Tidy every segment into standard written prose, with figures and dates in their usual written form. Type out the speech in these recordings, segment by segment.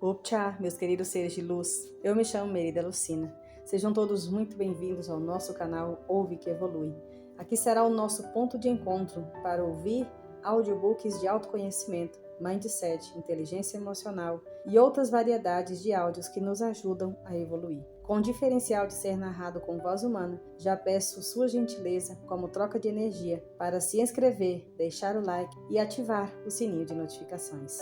Optcha, meus queridos seres de luz, eu me chamo Merida Lucina. Sejam todos muito bem-vindos ao nosso canal Ouve que Evolui. Aqui será o nosso ponto de encontro para ouvir audiobooks de autoconhecimento, mindset, inteligência emocional e outras variedades de áudios que nos ajudam a evoluir. Com o diferencial de ser narrado com voz humana, já peço sua gentileza como troca de energia para se inscrever, deixar o like e ativar o sininho de notificações.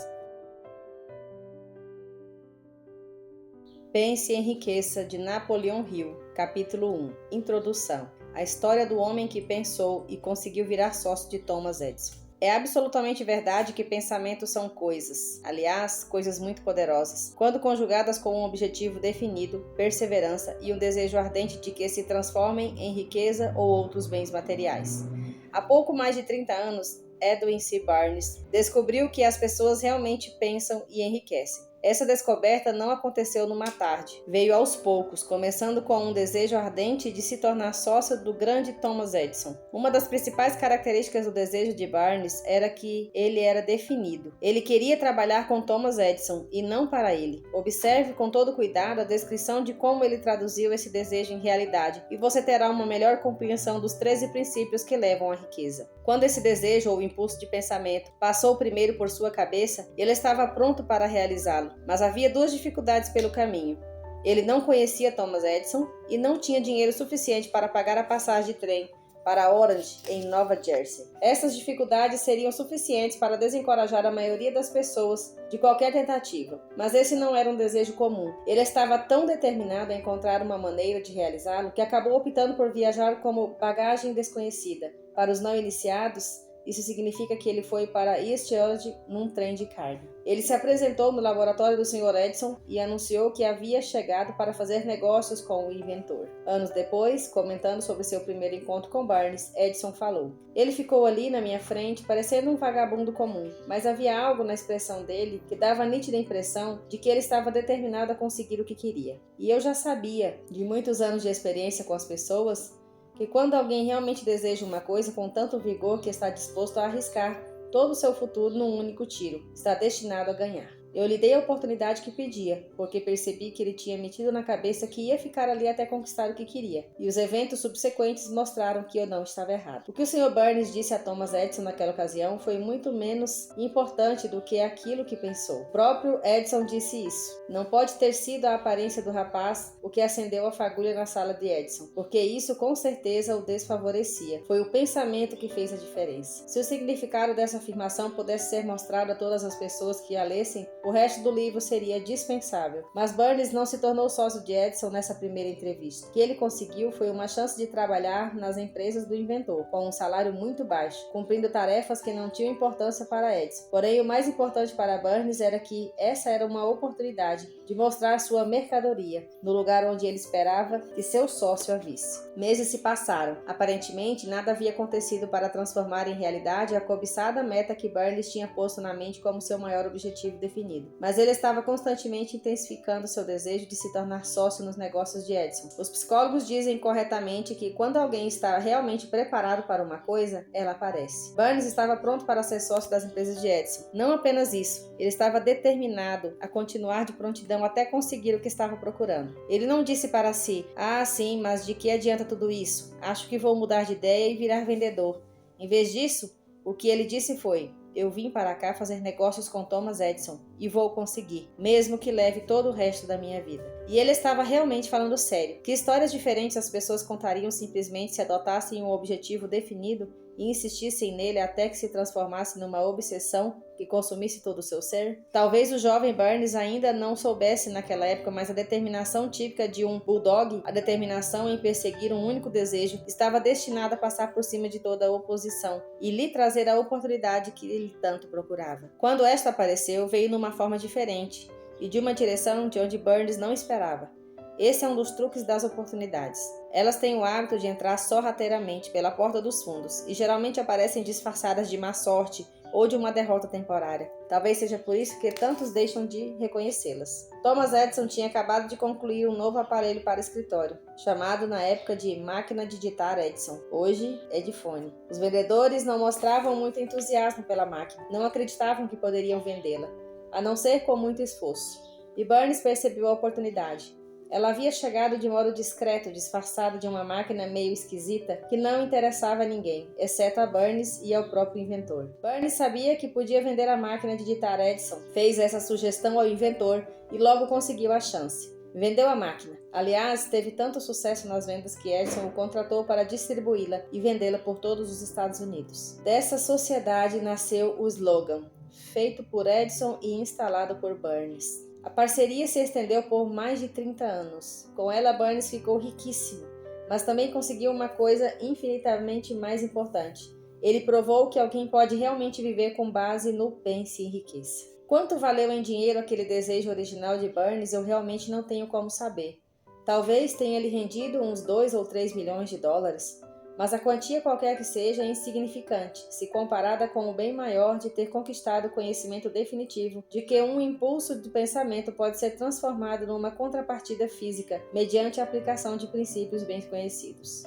Pense e Enriqueça, de Napoleon Hill, capítulo 1, Introdução. A história do homem que pensou e conseguiu virar sócio de Thomas Edison. É absolutamente verdade que pensamentos são coisas, aliás, coisas muito poderosas, quando conjugadas com um objetivo definido, perseverança e um desejo ardente de que se transformem em riqueza ou outros bens materiais. Há pouco mais de 30 anos, Edwin C. Barnes descobriu que as pessoas realmente pensam e enriquecem. Essa descoberta não aconteceu numa tarde. Veio aos poucos, começando com um desejo ardente de se tornar sócio do grande Thomas Edison. Uma das principais características do desejo de Barnes era que ele era definido. Ele queria trabalhar com Thomas Edison e não para ele. Observe com todo cuidado a descrição de como ele traduziu esse desejo em realidade e você terá uma melhor compreensão dos 13 princípios que levam à riqueza. Quando esse desejo ou impulso de pensamento passou primeiro por sua cabeça, ele estava pronto para realizá-lo. Mas havia duas dificuldades pelo caminho. Ele não conhecia Thomas Edison e não tinha dinheiro suficiente para pagar a passagem de trem para Orange, em Nova Jersey. Essas dificuldades seriam suficientes para desencorajar a maioria das pessoas de qualquer tentativa. Mas esse não era um desejo comum. Ele estava tão determinado a encontrar uma maneira de realizá-lo que acabou optando por viajar como bagagem desconhecida. Para os não iniciados, isso significa que ele foi para East Orange num trem de carga. Ele se apresentou no laboratório do Sr. Edison e anunciou que havia chegado para fazer negócios com o inventor. Anos depois, comentando sobre seu primeiro encontro com Barnes, Edison falou: "Ele ficou ali na minha frente, parecendo um vagabundo comum, mas havia algo na expressão dele que dava a nítida impressão de que ele estava determinado a conseguir o que queria. E eu já sabia, de muitos anos de experiência com as pessoas, que quando alguém realmente deseja uma coisa com tanto vigor que está disposto a arriscar todo o seu futuro num único tiro, está destinado a ganhar. Eu lhe dei a oportunidade que pedia, porque percebi que ele tinha metido na cabeça que ia ficar ali até conquistar o que queria, e os eventos subsequentes mostraram que eu não estava errado." O que o Sr. Barnes disse a Thomas Edison naquela ocasião foi muito menos importante do que aquilo que pensou. O próprio Edison disse isso. Não pode ter sido a aparência do rapaz o que acendeu a fagulha na sala de Edison, porque isso com certeza o desfavorecia. Foi o pensamento que fez a diferença. Se o significado dessa afirmação pudesse ser mostrado a todas as pessoas que a lessem, o resto do livro seria dispensável. Mas Barnes não se tornou sócio de Edison nessa primeira entrevista. O que ele conseguiu foi uma chance de trabalhar nas empresas do inventor, com um salário muito baixo, cumprindo tarefas que não tinham importância para Edison. Porém, o mais importante para Barnes era que essa era uma oportunidade de mostrar sua mercadoria, no lugar onde ele esperava que seu sócio a visse. Meses se passaram. Aparentemente, nada havia acontecido para transformar em realidade a cobiçada meta que Barnes tinha posto na mente como seu maior objetivo definido. Mas ele estava constantemente intensificando seu desejo de se tornar sócio nos negócios de Edison. Os psicólogos dizem corretamente que quando alguém está realmente preparado para uma coisa, ela aparece. Barnes estava pronto para ser sócio das empresas de Edison. Não apenas isso, ele estava determinado a continuar de prontidão até conseguir o que estava procurando. Ele não disse para si: "Ah, sim, mas de que adianta tudo isso? Acho que vou mudar de ideia e virar vendedor." Em vez disso, o que ele disse foi: "Eu vim para cá fazer negócios com Thomas Edison e vou conseguir, mesmo que leve todo o resto da minha vida." E ele estava realmente falando sério. Que histórias diferentes as pessoas contariam simplesmente se adotassem um objetivo definido e insistissem nele até que se transformasse numa obsessão que consumisse todo o seu ser? Talvez o jovem Barnes ainda não soubesse naquela época, mas a determinação típica de um bulldog, a determinação em perseguir um único desejo, estava destinada a passar por cima de toda a oposição e lhe trazer a oportunidade que ele tanto procurava. Quando esta apareceu, veio numa forma diferente e de uma direção de onde Barnes não esperava. Esse é um dos truques das oportunidades. Elas têm o hábito de entrar sorrateiramente pela porta dos fundos e geralmente aparecem disfarçadas de má sorte ou de uma derrota temporária. Talvez seja por isso que tantos deixam de reconhecê-las. Thomas Edison tinha acabado de concluir um novo aparelho para escritório, chamado na época de máquina de digitar Edison, hoje Edifone. Os vendedores não mostravam muito entusiasmo pela máquina, não acreditavam que poderiam vendê-la, a não ser com muito esforço. e Burns percebeu a oportunidade. Ela havia chegado de modo discreto, disfarçada de uma máquina meio esquisita que não interessava a ninguém, exceto a Burns e ao próprio inventor. Burns sabia que podia vender a máquina de ditar Edison, fez essa sugestão ao inventor e logo conseguiu a chance. Vendeu a máquina. Aliás, teve tanto sucesso nas vendas que Edison o contratou para distribuí-la e vendê-la por todos os Estados Unidos. Dessa sociedade nasceu o slogan, feito por Edison e instalado por Burns. A parceria se estendeu por mais de 30 anos. Com ela, Burns ficou riquíssimo, mas também conseguiu uma coisa infinitamente mais importante. Ele provou que alguém pode realmente viver com base no pense e enriqueça. Quanto valeu em dinheiro aquele desejo original de Burns, eu realmente não tenho como saber. Talvez tenha lhe rendido uns 2 ou 3 milhões de dólares, mas a quantia qualquer que seja é insignificante, se comparada com o bem maior de ter conquistado o conhecimento definitivo de que um impulso de pensamento pode ser transformado numa contrapartida física mediante a aplicação de princípios bem conhecidos.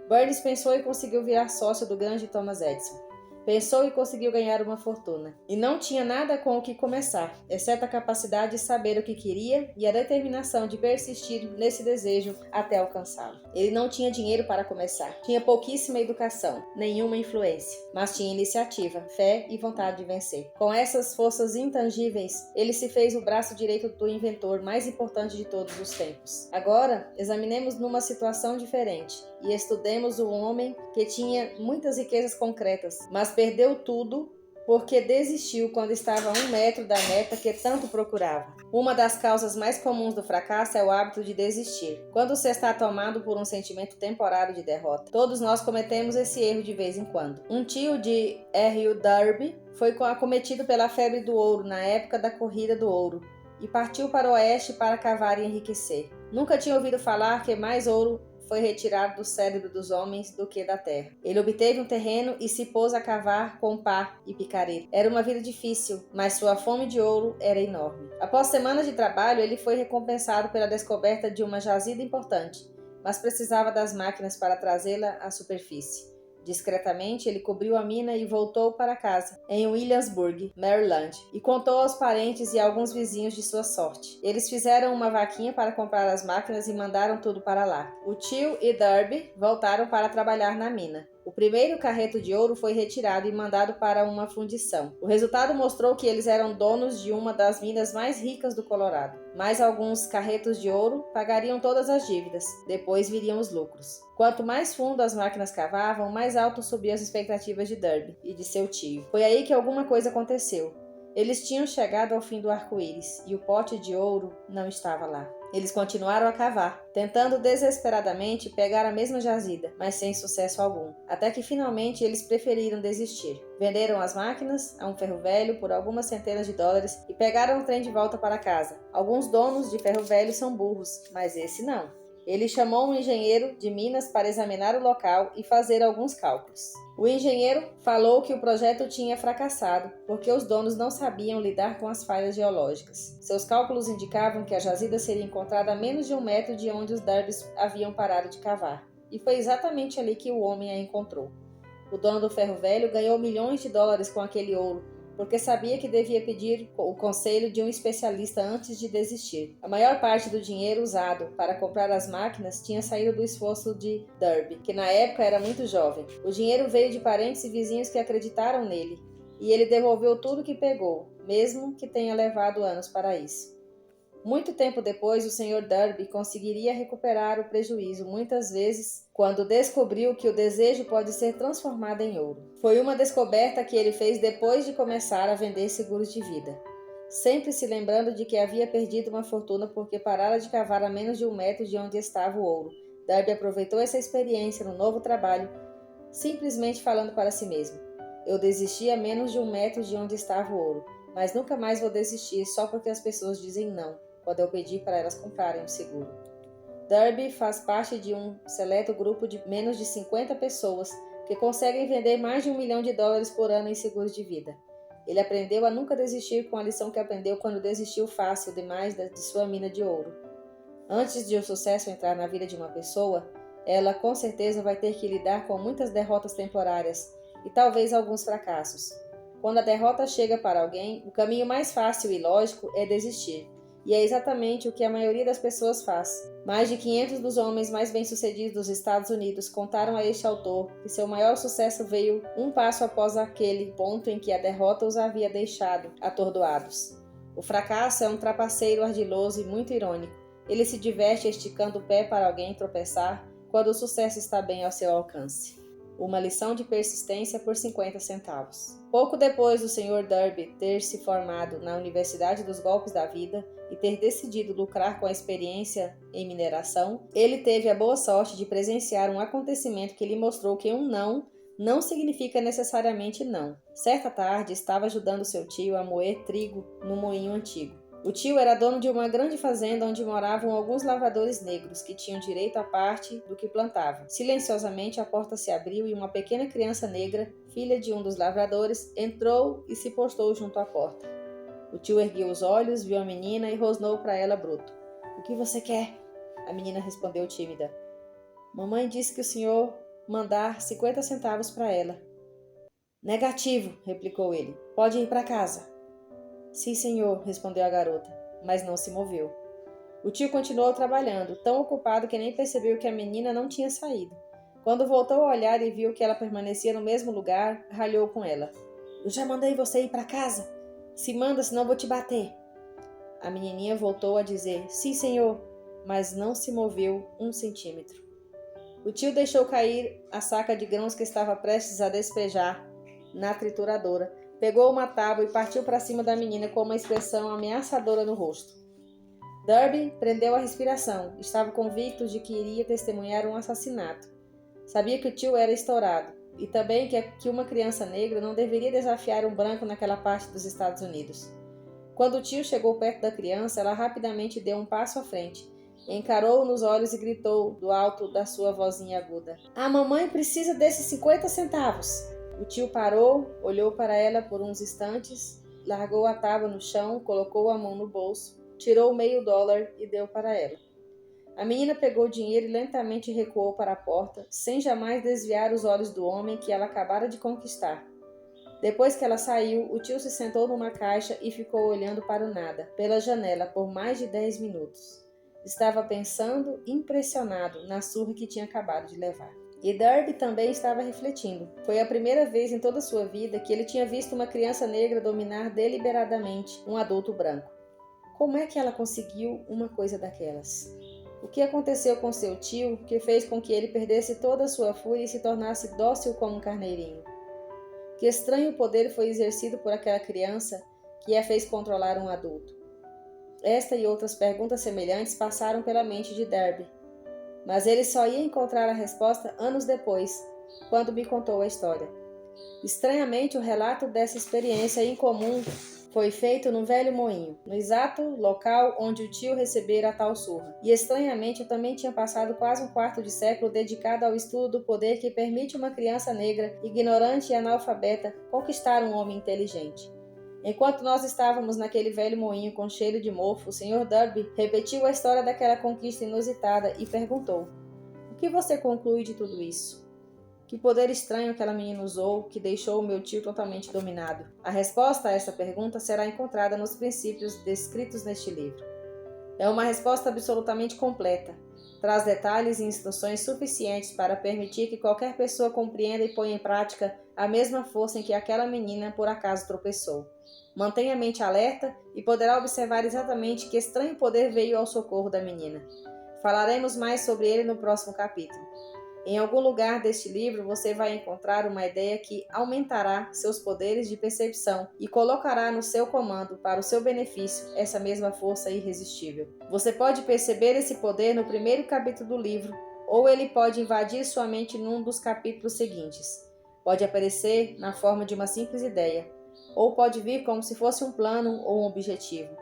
Burns pensou e conseguiu virar sócio do grande Thomas Edison. Pensou e conseguiu ganhar uma fortuna. E não tinha nada com o que começar, exceto a capacidade de saber o que queria e a determinação de persistir nesse desejo até alcançá-lo. Ele não tinha dinheiro para começar, tinha pouquíssima educação, nenhuma influência, mas tinha iniciativa, fé e vontade de vencer. Com essas forças intangíveis, ele se fez o braço direito do inventor mais importante de todos os tempos. Agora, examinemos numa situação diferente e estudemos o homem que tinha muitas riquezas concretas, mas perdeu tudo porque desistiu quando estava a 1 metro da meta que tanto procurava. Uma das causas mais comuns do fracasso é o hábito de desistir. Quando se está tomado por um sentimento temporário de derrota. Todos nós cometemos esse erro de vez em quando. Um tio de R.U. Derby foi acometido pela febre do ouro na época da corrida do ouro e partiu para o oeste para cavar e enriquecer. Nunca tinha ouvido falar que mais ouro foi retirado do cérebro dos homens do que da terra. Ele obteve um terreno e se pôs a cavar com pá e picareta. Era uma vida difícil, mas sua fome de ouro era enorme. Após semanas de trabalho, ele foi recompensado pela descoberta de uma jazida importante, mas precisava das máquinas para trazê-la à superfície. Discretamente, ele cobriu a mina e voltou para casa, em Williamsburg, Maryland, e contou aos parentes e alguns vizinhos de sua sorte. Eles fizeram uma vaquinha para comprar as máquinas e mandaram tudo para lá. O tio e Derby voltaram para trabalhar na mina. O primeiro carreto de ouro foi retirado e mandado para uma fundição. O resultado mostrou que eles eram donos de uma das minas mais ricas do Colorado. Mais alguns carretos de ouro pagariam todas as dívidas. Depois viriam os lucros. Quanto mais fundo as máquinas cavavam, mais alto subiam as expectativas de Derby e de seu tio. Foi aí que alguma coisa aconteceu. Eles tinham chegado ao fim do arco-íris e o pote de ouro não estava lá. Eles continuaram a cavar, tentando desesperadamente pegar a mesma jazida, mas sem sucesso algum. Até que finalmente eles preferiram desistir. Venderam as máquinas a um ferro velho por algumas centenas de dólares e pegaram o trem de volta para casa. Alguns donos de ferro velho são burros, mas esse não. Ele chamou um engenheiro de Minas para examinar o local e fazer alguns cálculos. O engenheiro falou que o projeto tinha fracassado porque os donos não sabiam lidar com as falhas geológicas. Seus cálculos indicavam que a jazida seria encontrada a menos de 1 metro de onde os Derbys haviam parado de cavar. E foi exatamente ali que o homem a encontrou. O dono do ferro velho ganhou milhões de dólares com aquele ouro, porque sabia que devia pedir o conselho de um especialista antes de desistir. A maior parte do dinheiro usado para comprar as máquinas tinha saído do esforço de Derby, que na época era muito jovem. O dinheiro veio de parentes e vizinhos que acreditaram nele, e ele devolveu tudo que pegou, mesmo que tenha levado anos para isso. Muito tempo depois, o Sr. Derby conseguiria recuperar o prejuízo, muitas vezes, quando descobriu que o desejo pode ser transformado em ouro. Foi uma descoberta que ele fez depois de começar a vender seguros de vida. Sempre se lembrando de que havia perdido uma fortuna porque parara de cavar a menos de 1 metro de onde estava o ouro. Derby aproveitou essa experiência no novo trabalho, simplesmente falando para si mesmo: eu desisti a menos de 1 metro de onde estava o ouro, mas nunca mais vou desistir só porque as pessoas dizem não quando eu pedi para elas comprarem um seguro. Derby faz parte de um seleto grupo de menos de 50 pessoas que conseguem vender mais de $1 milhão por ano em seguros de vida. Ele aprendeu a nunca desistir com a lição que aprendeu quando desistiu fácil demais de sua mina de ouro. Antes de o sucesso entrar na vida de uma pessoa, ela com certeza vai ter que lidar com muitas derrotas temporárias e talvez alguns fracassos. Quando a derrota chega para alguém, o caminho mais fácil e lógico é desistir. E é exatamente o que a maioria das pessoas faz. Mais de 500 dos homens mais bem-sucedidos dos Estados Unidos contaram a este autor que seu maior sucesso veio um passo após aquele ponto em que a derrota os havia deixado atordoados. O fracasso é um trapaceiro ardiloso e muito irônico. Ele se diverte esticando o pé para alguém tropeçar quando o sucesso está bem ao seu alcance. Uma lição de persistência por 50 centavos. Pouco depois do Sr. Derby ter se formado na Universidade dos Golpes da Vida e ter decidido lucrar com a experiência em mineração, ele teve a boa sorte de presenciar um acontecimento que lhe mostrou que um não significa necessariamente não. Certa tarde, estava ajudando seu tio a moer trigo no moinho antigo. O tio era dono de uma grande fazenda onde moravam alguns lavradores negros que tinham direito à parte do que plantavam. Silenciosamente, a porta se abriu e uma pequena criança negra, filha de um dos lavradores, entrou e se postou junto à porta. O tio ergueu os olhos, viu a menina e rosnou para ela bruto. "O que você quer?" A menina respondeu tímida. "Mamãe disse que o senhor mandar 50 centavos para ela." "Negativo", replicou ele. "Pode ir para casa." "Sim, senhor", respondeu a garota, mas não se moveu. O tio continuou trabalhando, tão ocupado que nem percebeu que a menina não tinha saído. Quando voltou a olhar e viu que ela permanecia no mesmo lugar, ralhou com ela. "Eu já mandei você ir para casa. Se manda, senão vou te bater." A menininha voltou a dizer, "Sim, senhor", mas não se moveu 1 centímetro. O tio deixou cair a saca de grãos que estava prestes a despejar na trituradora, pegou uma tábua e partiu para cima da menina com uma expressão ameaçadora no rosto. Derby prendeu a respiração. Estava convicto de que iria testemunhar um assassinato. Sabia que o tio era estourado e também que uma criança negra não deveria desafiar um branco naquela parte dos Estados Unidos. Quando o tio chegou perto da criança, ela rapidamente deu um passo à frente, encarou-o nos olhos e gritou do alto da sua vozinha aguda: "A mamãe precisa desses 50 centavos!" O tio parou, olhou para ela por uns instantes, largou a tábua no chão, colocou a mão no bolso, tirou meio dólar e deu para ela. A menina pegou o dinheiro e lentamente recuou para a porta, sem jamais desviar os olhos do homem que ela acabara de conquistar. Depois que ela saiu, o tio se sentou numa caixa e ficou olhando para o nada, pela janela, por mais de 10 minutos. Estava pensando, impressionado, na surra que tinha acabado de levar. E Derby também estava refletindo. Foi a primeira vez em toda a sua vida que ele tinha visto uma criança negra dominar deliberadamente um adulto branco. Como é que ela conseguiu uma coisa daquelas? O que aconteceu com seu tio que fez com que ele perdesse toda a sua fúria e se tornasse dócil como um carneirinho? Que estranho poder foi exercido por aquela criança que a fez controlar um adulto? Esta e outras perguntas semelhantes passaram pela mente de Derby. Mas ele só ia encontrar a resposta anos depois, quando me contou a história. Estranhamente, o relato dessa experiência incomum foi feito no velho moinho, no exato local onde o tio recebera a tal surra. E estranhamente, eu também tinha passado quase um quarto de século dedicado ao estudo do poder que permite uma criança negra, ignorante e analfabeta, conquistar um homem inteligente. Enquanto nós estávamos naquele velho moinho com cheiro de mofo, o Sr. Derby repetiu a história daquela conquista inusitada e perguntou: "O que você conclui de tudo isso? Que poder estranho aquela menina usou que deixou o meu tio totalmente dominado?" A resposta a essa pergunta será encontrada nos princípios descritos neste livro. É uma resposta absolutamente completa. Traz detalhes e instruções suficientes para permitir que qualquer pessoa compreenda e ponha em prática a mesma força em que aquela menina por acaso tropeçou. Mantenha a mente alerta e poderá observar exatamente que estranho poder veio ao socorro da menina. Falaremos mais sobre ele no próximo capítulo. Em algum lugar deste livro você vai encontrar uma ideia que aumentará seus poderes de percepção e colocará no seu comando, para o seu benefício, essa mesma força irresistível. Você pode perceber esse poder no primeiro capítulo do livro, ou ele pode invadir sua mente num dos capítulos seguintes. Pode aparecer na forma de uma simples ideia, ou pode vir como se fosse um plano ou um objetivo.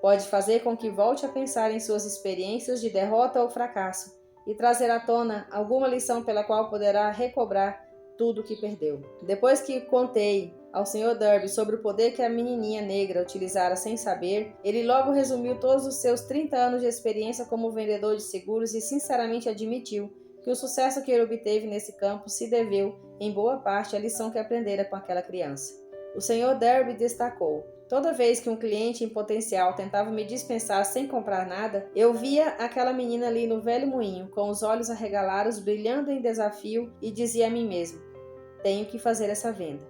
Pode fazer com que volte a pensar em suas experiências de derrota ou fracasso, e trazer à tona alguma lição pela qual poderá recobrar tudo o que perdeu. Depois que contei ao Sr. Derby sobre o poder que a menininha negra utilizara sem saber, ele logo resumiu todos os seus 30 anos de experiência como vendedor de seguros e sinceramente admitiu que o sucesso que ele obteve nesse campo se deveu, em boa parte, à lição que aprendera com aquela criança. O Sr. Derby destacou: Toda vez que um cliente em potencial tentava me dispensar sem comprar nada, eu via aquela menina ali no velho moinho, com os olhos arregalados, brilhando em desafio, e dizia a mim mesmo: tenho que fazer essa venda.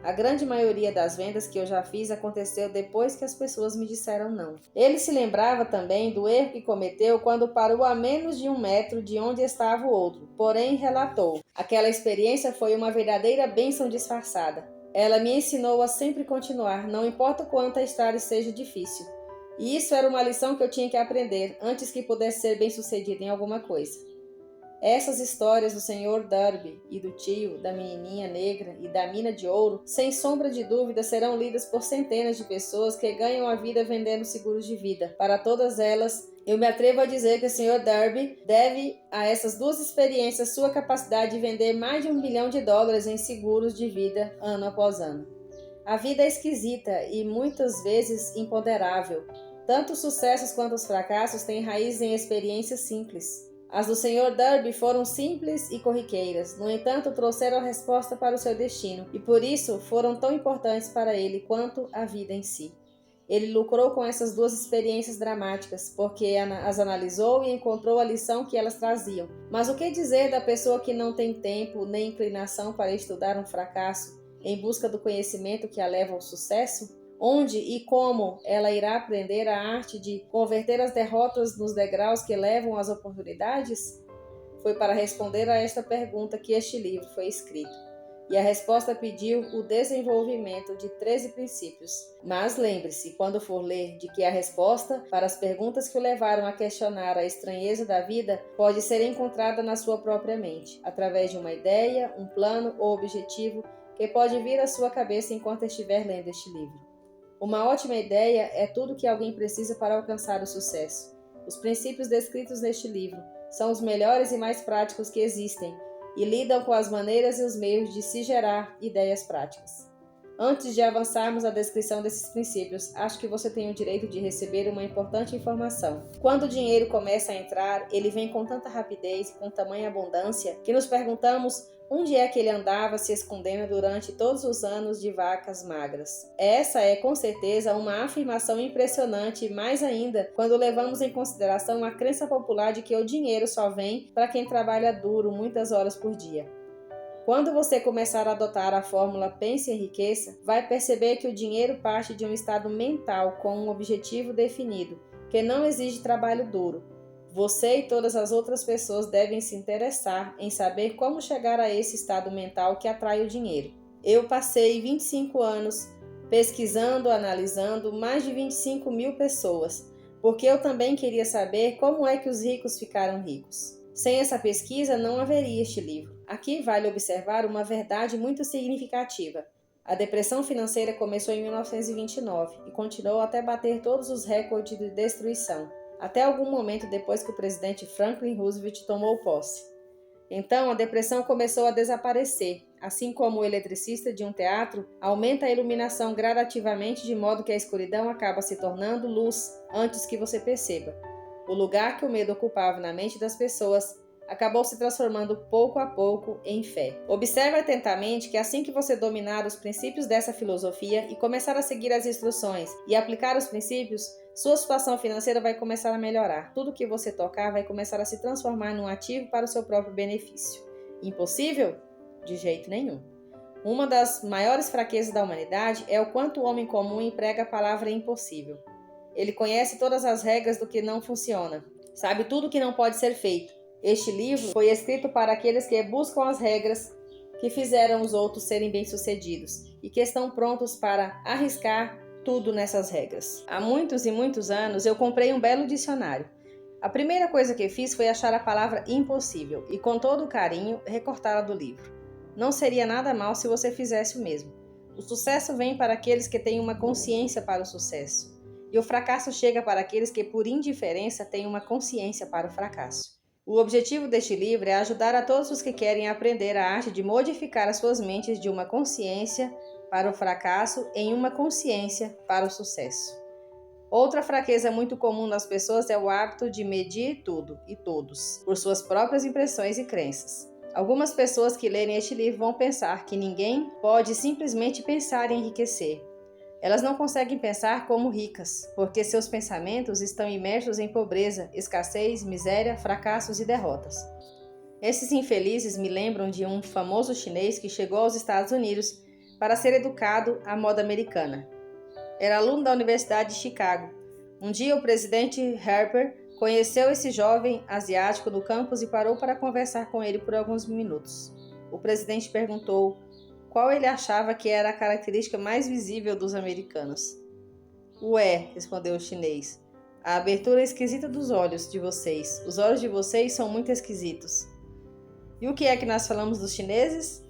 A grande maioria das vendas que eu já fiz aconteceu depois que as pessoas me disseram não. Ele se lembrava também do erro que cometeu quando parou a menos de 1 metro de onde estava o outro, porém relatou: aquela experiência foi uma verdadeira bênção disfarçada. Ela me ensinou a sempre continuar, não importa o quanto a estrada seja difícil. E isso era uma lição que eu tinha que aprender antes que pudesse ser bem-sucedido em alguma coisa. Essas histórias do Sr. Darby e do tio, da menininha negra e da mina de ouro, sem sombra de dúvida, serão lidas por centenas de pessoas que ganham a vida vendendo seguros de vida. Para todas elas, eu me atrevo a dizer que o Sr. Darby deve a essas duas experiências sua capacidade de vender mais de $1 bilhão em seguros de vida ano após ano. A vida é esquisita e muitas vezes imponderável. Tanto os sucessos quanto os fracassos têm raiz em experiências simples. As do Sr. Darby foram simples e corriqueiras, no entanto trouxeram a resposta para o seu destino, e por isso foram tão importantes para ele quanto a vida em si. Ele lucrou com essas duas experiências dramáticas, porque as analisou e encontrou a lição que elas traziam. Mas o que dizer da pessoa que não tem tempo nem inclinação para estudar um fracasso em busca do conhecimento que a leva ao sucesso? Onde e como ela irá aprender a arte de converter as derrotas nos degraus que levam às oportunidades? Foi para responder a esta pergunta que este livro foi escrito. E a resposta pediu o desenvolvimento de 13 princípios. Mas lembre-se, quando for ler, de que a resposta para as perguntas que o levaram a questionar a estranheza da vida pode ser encontrada na sua própria mente, através de uma ideia, um plano ou objetivo que pode vir à sua cabeça enquanto estiver lendo este livro. Uma ótima ideia é tudo que alguém precisa para alcançar o sucesso. Os princípios descritos neste livro são os melhores e mais práticos que existem e lidam com as maneiras e os meios de se gerar ideias práticas. Antes de avançarmos à descrição desses princípios, acho que você tem o direito de receber uma importante informação. Quando o dinheiro começa a entrar, ele vem com tanta rapidez e com tamanha abundância que nos perguntamos onde é que ele andava se escondendo durante todos os anos de vacas magras. Essa é, com certeza, uma afirmação impressionante e mais ainda quando levamos em consideração a crença popular de que o dinheiro só vem para quem trabalha duro muitas horas por dia. Quando você começar a adotar a fórmula Pense e Enriqueça, vai perceber que o dinheiro parte de um estado mental com um objetivo definido, que não exige trabalho duro. Você e todas as outras pessoas devem se interessar em saber como chegar a esse estado mental que atrai o dinheiro. Eu passei 25 anos pesquisando, analisando mais de 25 mil pessoas, porque eu também queria saber como é que os ricos ficaram ricos. Sem essa pesquisa não haveria este livro. Aqui vale observar uma verdade muito significativa. A depressão financeira começou em 1929 e continuou até bater todos os recordes de destruição, até algum momento depois que o presidente Franklin Roosevelt tomou posse. Então, a depressão começou a desaparecer, assim como o eletricista de um teatro aumenta a iluminação gradativamente de modo que a escuridão acaba se tornando luz antes que você perceba. O lugar que o medo ocupava na mente das pessoas acabou se transformando pouco a pouco em fé. Observe atentamente que assim que você dominar os princípios dessa filosofia e começar a seguir as instruções e aplicar os princípios, sua situação financeira vai começar a melhorar. Tudo que você tocar vai começar a se transformar num ativo para o seu próprio benefício. Impossível? De jeito nenhum. Uma das maiores fraquezas da humanidade é o quanto o homem comum emprega a palavra impossível. Ele conhece todas as regras do que não funciona, sabe tudo que não pode ser feito. Este livro foi escrito para aqueles que buscam as regras que fizeram os outros serem bem-sucedidos e que estão prontos para arriscar tudo nessas regras. Há muitos e muitos anos eu comprei um belo dicionário. A primeira coisa que fiz foi achar a palavra impossível e, com todo carinho, recortá-la do livro. Não seria nada mal se você fizesse o mesmo. O sucesso vem para aqueles que têm uma consciência para o sucesso, e o fracasso chega para aqueles que, por indiferença, têm uma consciência para o fracasso. O objetivo deste livro é ajudar a todos os que querem aprender a arte de modificar as suas mentes de uma consciência para o fracasso em uma consciência para o sucesso. Outra fraqueza muito comum nas pessoas é o hábito de medir tudo e todos por suas próprias impressões e crenças. Algumas pessoas que lerem este livro vão pensar que ninguém pode simplesmente pensar em enriquecer. Elas não conseguem pensar como ricas, porque seus pensamentos estão imersos em pobreza, escassez, miséria, fracassos e derrotas. Esses infelizes me lembram de um famoso chinês que chegou aos Estados Unidos para ser educado à moda americana. Era aluno da Universidade de Chicago. Um dia o presidente Harper conheceu esse jovem asiático no campus e parou para conversar com ele por alguns minutos. O presidente perguntou qual ele achava que era a característica mais visível dos americanos. Ué, respondeu o chinês, a abertura esquisita dos olhos de vocês. Os olhos de vocês são muito esquisitos. E o que é que nós falamos dos chineses?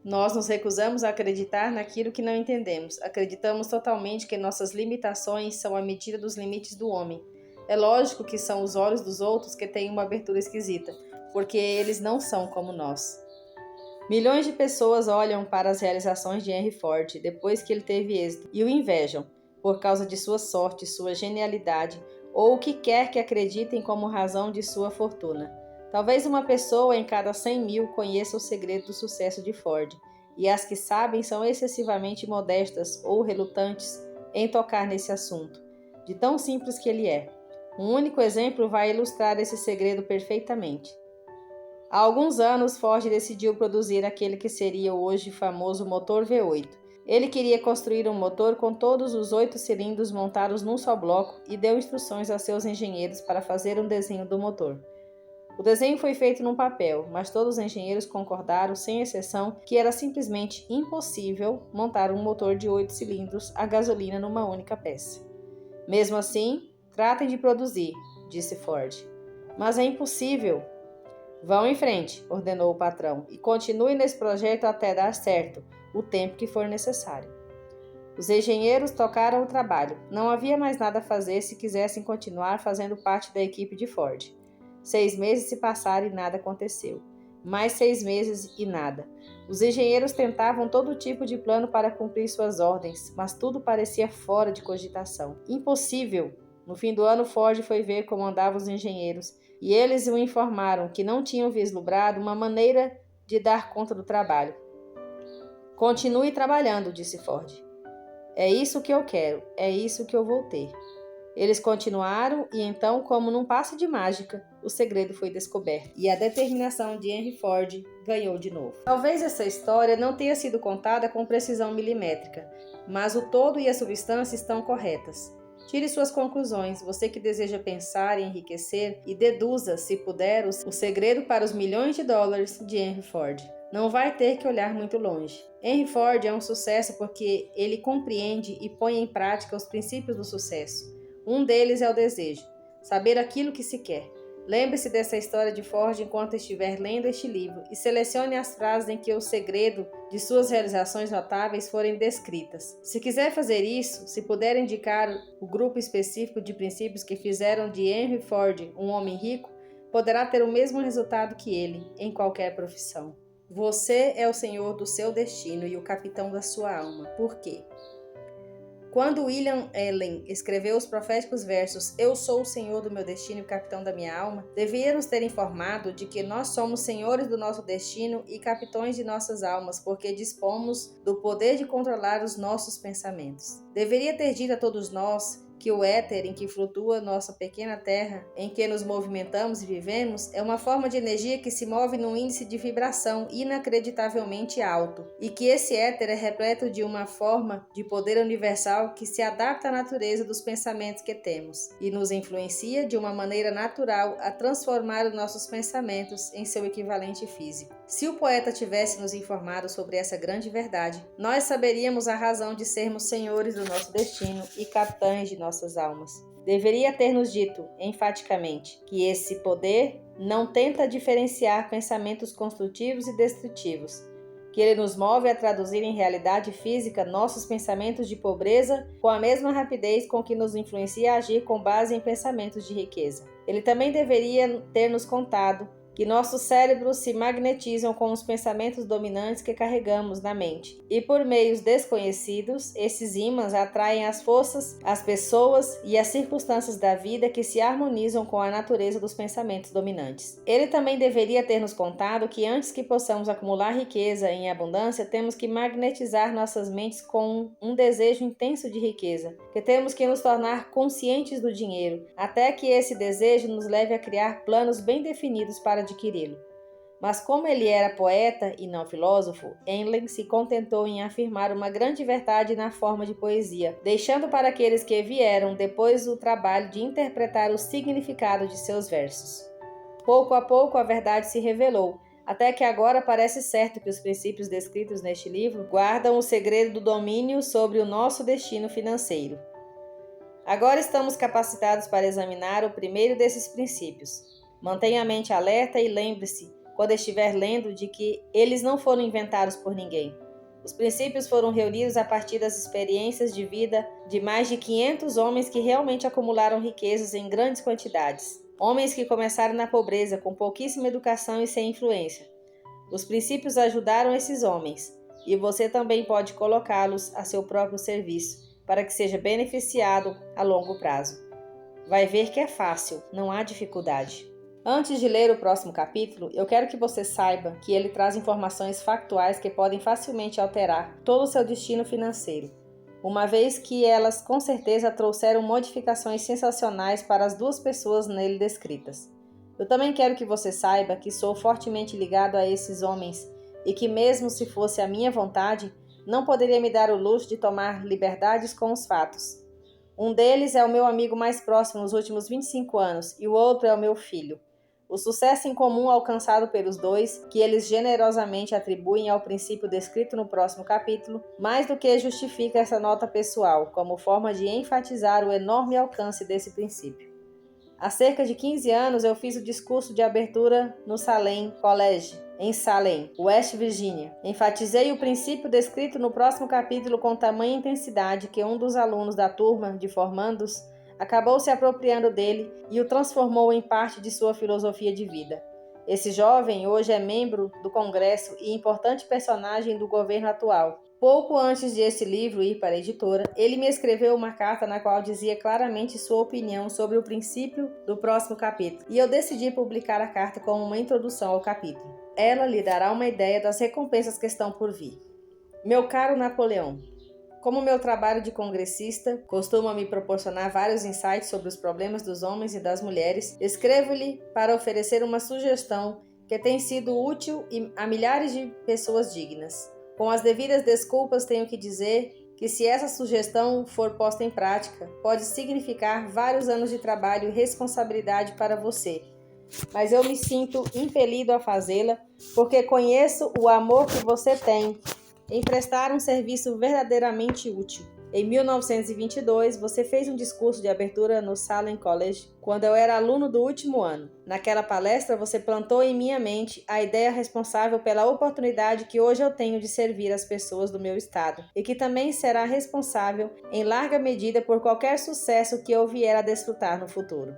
Nós nos recusamos a acreditar naquilo que não entendemos. Acreditamos totalmente que nossas limitações são a medida dos limites do homem. É lógico que são os olhos dos outros que têm uma abertura esquisita, porque eles não são como nós. Milhões de pessoas olham para as realizações de Henry Ford depois que ele teve êxito e o invejam por causa de sua sorte, sua genialidade ou o que quer que acreditem como razão de sua fortuna. Talvez uma pessoa em cada 100 mil conheça o segredo do sucesso de Ford, e as que sabem são excessivamente modestas ou relutantes em tocar nesse assunto, de tão simples que ele é. Um único exemplo vai ilustrar esse segredo perfeitamente. Há alguns anos, Ford decidiu produzir aquele que seria hoje famoso motor V8. Ele queria construir um motor com todos os 8 cilindros montados num só bloco e deu instruções aos seus engenheiros para fazer um desenho do motor. O desenho foi feito num papel, mas todos os engenheiros concordaram, sem exceção, que era simplesmente impossível montar um motor de 8 cilindros a gasolina numa única peça. Mesmo assim, tratem de produzir, disse Ford. Mas é impossível. Vão em frente, ordenou o patrão, e continue nesse projeto até dar certo, o tempo que for necessário. Os engenheiros tocaram o trabalho. Não havia mais nada a fazer se quisessem continuar fazendo parte da equipe de Ford. 6 meses se passaram e nada aconteceu. Mais 6 meses e nada. Os engenheiros tentavam todo tipo de plano para cumprir suas ordens, mas tudo parecia fora de cogitação. Impossível! No fim do ano, Ford foi ver como andavam os engenheiros, e eles o informaram que não tinham vislumbrado uma maneira de dar conta do trabalho. Continue trabalhando, disse Ford. É isso que eu quero, é isso que eu vou ter. Eles continuaram e então, como num passe de mágica, o segredo foi descoberto e a determinação de Henry Ford ganhou de novo. Talvez essa história não tenha sido contada com precisão milimétrica, mas o todo e a substância estão corretas. Tire suas conclusões, você que deseja pensar e enriquecer, e deduza, se puder, o segredo para os milhões de dólares de Henry Ford. Não vai ter que olhar muito longe. Henry Ford é um sucesso porque ele compreende e põe em prática os princípios do sucesso. Um deles é o desejo, saber aquilo que se quer. Lembre-se dessa história de Ford enquanto estiver lendo este livro e selecione as frases em que o segredo de suas realizações notáveis forem descritas. Se quiser fazer isso, se puder indicar o grupo específico de princípios que fizeram de Henry Ford um homem rico, poderá ter o mesmo resultado que ele, em qualquer profissão. Você é o senhor do seu destino e o capitão da sua alma. Por quê? Quando William Allen escreveu os proféticos versos "Eu sou o senhor do meu destino e o capitão da minha alma", devia nos ter informado de que nós somos senhores do nosso destino e capitões de nossas almas, porque dispomos do poder de controlar os nossos pensamentos. Deveria ter dito a todos nós que o éter em que flutua nossa pequena terra, em que nos movimentamos e vivemos, é uma forma de energia que se move num índice de vibração inacreditavelmente alto, e que esse éter é repleto de uma forma de poder universal que se adapta à natureza dos pensamentos que temos, e nos influencia de uma maneira natural a transformar os nossos pensamentos em seu equivalente físico. Se o poeta tivesse nos informado sobre essa grande verdade, nós saberíamos a razão de sermos senhores do nosso destino e capitães de nossas almas. Deveria ter nos dito, enfaticamente, que esse poder não tenta diferenciar pensamentos construtivos e destrutivos, que ele nos move a traduzir em realidade física nossos pensamentos de pobreza com a mesma rapidez com que nos influencia a agir com base em pensamentos de riqueza. Ele também deveria ter nos contado que nossos cérebros se magnetizam com os pensamentos dominantes que carregamos na mente. E por meios desconhecidos, esses ímãs atraem as forças, as pessoas e as circunstâncias da vida que se harmonizam com a natureza dos pensamentos dominantes. Ele também deveria ter nos contado que antes que possamos acumular riqueza em abundância, temos que magnetizar nossas mentes com um desejo intenso de riqueza, que temos que nos tornar conscientes do dinheiro, até que esse desejo nos leve a criar planos bem definidos para adquiri-lo. Mas como ele era poeta e não filósofo, Henley se contentou em afirmar uma grande verdade na forma de poesia, deixando para aqueles que vieram depois o trabalho de interpretar o significado de seus versos. Pouco a pouco a verdade se revelou, até que agora parece certo que os princípios descritos neste livro guardam o segredo do domínio sobre o nosso destino financeiro. Agora estamos capacitados para examinar o primeiro desses princípios. Mantenha a mente alerta e lembre-se, quando estiver lendo, de que eles não foram inventados por ninguém. Os princípios foram reunidos a partir das experiências de vida de mais de 500 homens que realmente acumularam riquezas em grandes quantidades. Homens que começaram na pobreza, com pouquíssima educação e sem influência. Os princípios ajudaram esses homens, e você também pode colocá-los a seu próprio serviço, para que seja beneficiado a longo prazo. Vai ver que é fácil, não há dificuldade. Antes de ler o próximo capítulo, eu quero que você saiba que ele traz informações factuais que podem facilmente alterar todo o seu destino financeiro, uma vez que elas com certeza trouxeram modificações sensacionais para as duas pessoas nele descritas. Eu também quero que você saiba que sou fortemente ligado a esses homens e que, mesmo se fosse a minha vontade, não poderia me dar o luxo de tomar liberdades com os fatos. Um deles é o meu amigo mais próximo nos últimos 25 anos e o outro é o meu filho. O sucesso em comum alcançado pelos dois, que eles generosamente atribuem ao princípio descrito no próximo capítulo, mais do que justifica essa nota pessoal, como forma de enfatizar o enorme alcance desse princípio. Há cerca de 15 anos eu fiz o discurso de abertura no Salem College, em Salem, West Virginia. Enfatizei o princípio descrito no próximo capítulo com tamanha intensidade que um dos alunos da turma de formandos acabou se apropriando dele e o transformou em parte de sua filosofia de vida. Esse jovem hoje é membro do Congresso e importante personagem do governo atual. Pouco antes de esse livro ir para a editora, ele me escreveu uma carta na qual dizia claramente sua opinião sobre o princípio do próximo capítulo, e eu decidi publicar a carta como uma introdução ao capítulo. Ela lhe dará uma ideia das recompensas que estão por vir. Meu caro Napoleão, como meu trabalho de congressista costuma me proporcionar vários insights sobre os problemas dos homens e das mulheres, escrevo-lhe para oferecer uma sugestão que tem sido útil a milhares de pessoas dignas. Com as devidas desculpas, tenho que dizer que se essa sugestão for posta em prática, pode significar vários anos de trabalho e responsabilidade para você. Mas eu me sinto impelido a fazê-la porque conheço o amor que você tem em prestar um serviço verdadeiramente útil. Em 1922, você fez um discurso de abertura no Salem College, quando eu era aluno do último ano. Naquela palestra, você plantou em minha mente a ideia responsável pela oportunidade que hoje eu tenho de servir as pessoas do meu estado, e que também será responsável, em larga medida, por qualquer sucesso que eu vier a desfrutar no futuro.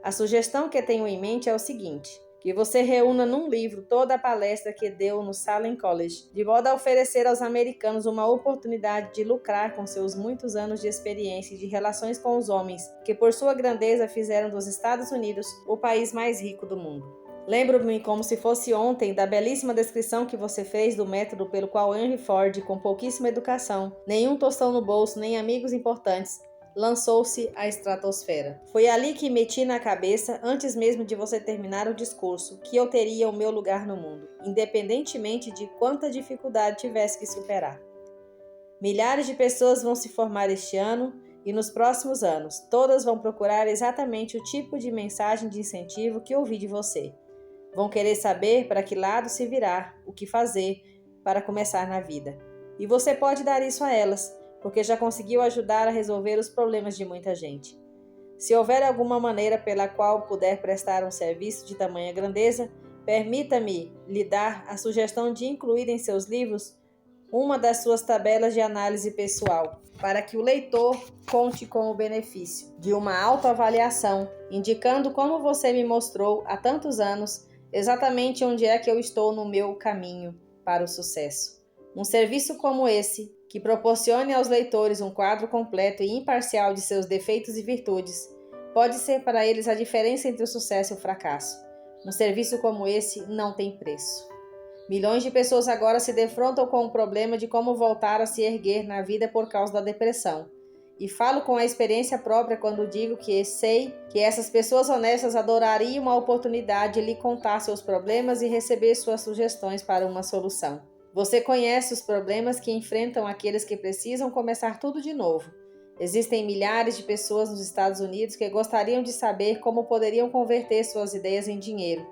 A sugestão que tenho em mente é o seguinte: que você reúna num livro toda a palestra que deu no Salem College, de modo a oferecer aos americanos uma oportunidade de lucrar com seus muitos anos de experiência e de relações com os homens, que por sua grandeza fizeram dos Estados Unidos o país mais rico do mundo. Lembro-me como se fosse ontem da belíssima descrição que você fez do método pelo qual Henry Ford, com pouquíssima educação, nenhum tostão no bolso, nem amigos importantes, lançou-se à estratosfera. Foi ali que meti na cabeça, antes mesmo de você terminar o discurso, que eu teria o meu lugar no mundo, independentemente de quanta dificuldade tivesse que superar. Milhares de pessoas vão se formar este ano e nos próximos anos. Todas vão procurar exatamente o tipo de mensagem de incentivo que ouvi de você. Vão querer saber para que lado se virar, o que fazer para começar na vida. E você pode dar isso a elas, porque já conseguiu ajudar a resolver os problemas de muita gente. Se houver alguma maneira pela qual puder prestar um serviço de tamanha grandeza, permita-me lhe dar a sugestão de incluir em seus livros uma das suas tabelas de análise pessoal, para que o leitor conte com o benefício de uma autoavaliação, indicando como você me mostrou há tantos anos exatamente onde é que eu estou no meu caminho para o sucesso. Um serviço como esse, que proporcione aos leitores um quadro completo e imparcial de seus defeitos e virtudes, pode ser para eles a diferença entre o sucesso e o fracasso. Um serviço como esse não tem preço. Milhões de pessoas agora se defrontam com o problema de como voltar a se erguer na vida por causa da depressão. E falo com a experiência própria quando digo que sei que essas pessoas honestas adorariam uma oportunidade de lhe contar seus problemas e receber suas sugestões para uma solução. Você conhece os problemas que enfrentam aqueles que precisam começar tudo de novo. Existem milhares de pessoas nos Estados Unidos que gostariam de saber como poderiam converter suas ideias em dinheiro.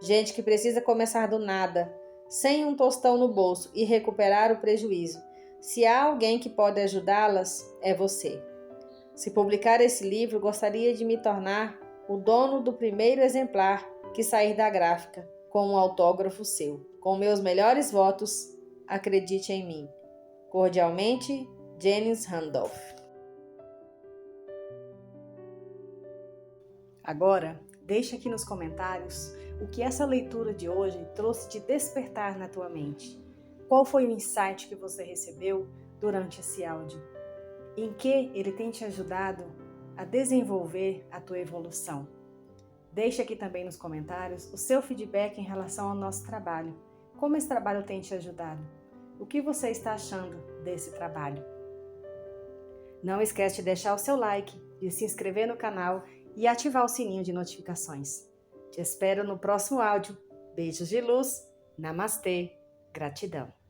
Gente que precisa começar do nada, sem um tostão no bolso e recuperar o prejuízo. Se há alguém que pode ajudá-las, é você. Se publicar esse livro, gostaria de me tornar o dono do primeiro exemplar que sair da gráfica, com um autógrafo seu. Com meus melhores votos, acredite em mim. Cordialmente, Janice Randolph. Agora, deixa aqui nos comentários o que essa leitura de hoje trouxe de despertar na tua mente. Qual foi o insight que você recebeu durante esse áudio? Em que ele tem te ajudado a desenvolver a tua evolução? Deixa aqui também nos comentários o seu feedback em relação ao nosso trabalho. Como esse trabalho tem te ajudado? O que você está achando desse trabalho? Não esquece de deixar o seu like, de se inscrever no canal e ativar o sininho de notificações. Te espero no próximo áudio. Beijos de luz. Namastê. Gratidão.